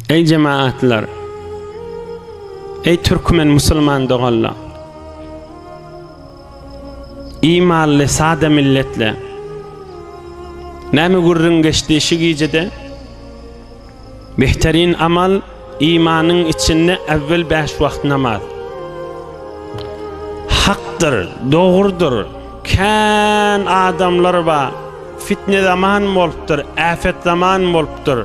Ey cemaatler, ey Türkmen Müslüman doğallar, imanlı sade milletle, näme gurrun geçti şu gecede? Behterin amal imanın içinde evvel 5 vakt namaz. Haktır, doğrudur. Kan adamlar var. Fitne zaman bolupdur, afet zaman bolupdur.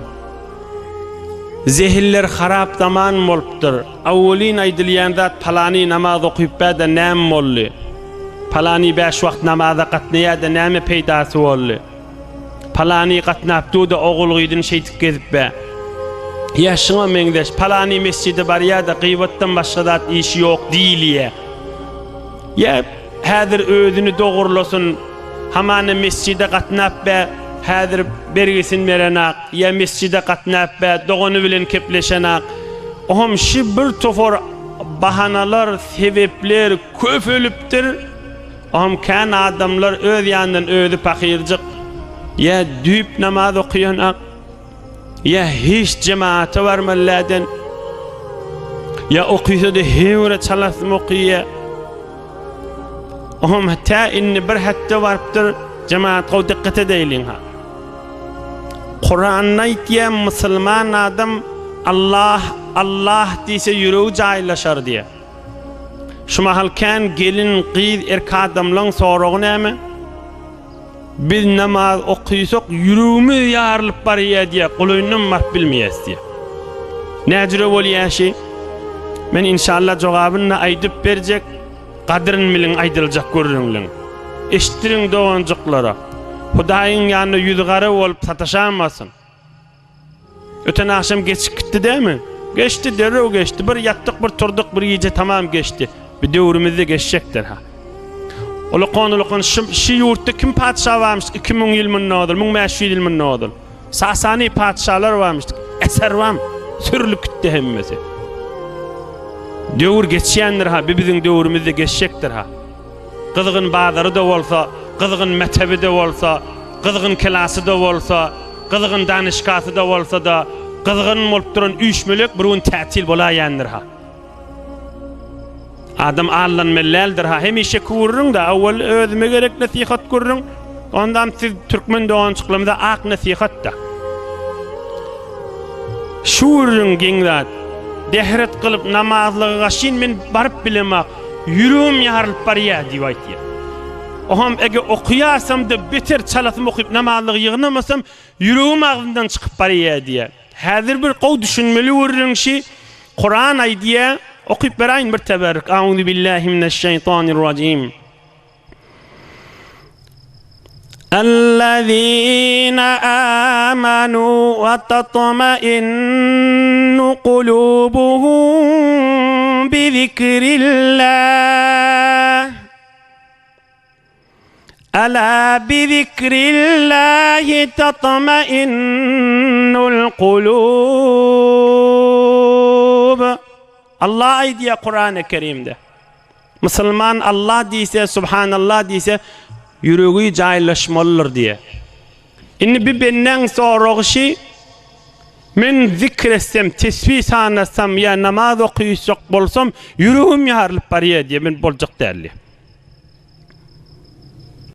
Zehirler harap zaman bolupdur. Avvalin aydilýanda palani namaz okuyup da näme bolly? Palani 5 vakt namaza gatnaýa-da näme peýdasy bolly? Palani gatnapdy da ogul gydyn şeýtik gezip be. Yaşıma meňdeş palani mescidi barýa da gıybetden başga zat işi ýok diýilýär. Ya häzir özüni dogurlasun, hamany mescide gatnap be, häzir bergisin berenak, ya mescide gatnap be, dogany bilen kepleşenak. Ohum şu bir tofor bahanalar, sebepler köp ölüpdir. Ohum kan adamlar öz ýandan özü pakirjik, ya düýüp namaz okuyanak, ya hiç cemaate varmalladan, ya okuysa da hevre çalasım okuya. Ohum hatta inni bir hatta varıptır, cemaat qaw dikkat edeýin ha. Kur'an'da aýtýan musulman adam Allah Allah diýse ýüregi jaýlaşar diýe. Şuma halkan gelin gyz erkek adamlaryň soragy näme? Biz namaz okuysak ýüregimiz ýarylyp barýar diýe, gulaýyndan map bilmeýäs diýe. Näjire bolýaşy? Men inşallah jogabyny aýdyp berjek, gadryny bilen aýdyljak görüňler. Eşitdirin doganjyklara. Hudaýyň ýanyna ýüzgara bolup sataşamasyn. Öten akşam geçip gitdi dämi? Geçti, derrew geçti. Bir ýatdyk, bir turdyk, bir ýeje tamam geçti. Bir döwrümizde geçecekdir ha. Ola konulukun şu yurtta kim padişah varmış? 2000 yıl mınnadır, 1500 yıl mınnadır. Sasani padişahlar varmış. Eser var, sürülüp gitti hemmesi. Döwür geçýändir ha, bizim döwrümizde geçecekdir ha. Kızgın bazarı da olsa, kızgın mektebi de olsa, kızgın kelası da olsa, kızgın danışkası da olsa da, kızgın bolup duran üýşmelek bir gün tätil bolaýandyr ha. Adam Allah'ın melleldir ha. Hemişe kurrun da awvel özüme gerek nasihat kurrun. Ondan siz Türkmen doğançıklığımda ak nasihat da. Şurrun gençler dehret kılıp namazlığa şin men barıp bilemek yürüğüm yarılıp barıya diýip aýtýar. Oham ege okuyarsam da beter çalasym okuyup namazlığı yığınamasam yürüğüm ağzımdan çıkıp barıya diýär. Häzir bir gow düşünmeli urrun şi Kur'an aýdýar. Okuyup berayın bir teberrük. Euzu billahi mineşşeytanirracim. Ellezîne âmenû ve tatma'innu kulûbuhum bi zikrillah. Alâ bi zikrillahi tatma'innul kulûb. Allah diye Kur'an-ı Kerim'de. Müslüman Allah diýse, subhanallah diýse, ýüregi jaýlaşmalydyr diye. Inni bir benden soragy men zikretsem, tesbih sanasam ya namaz okuysak bolsam ýüregim ýarylyp barýar diye men boljak däli.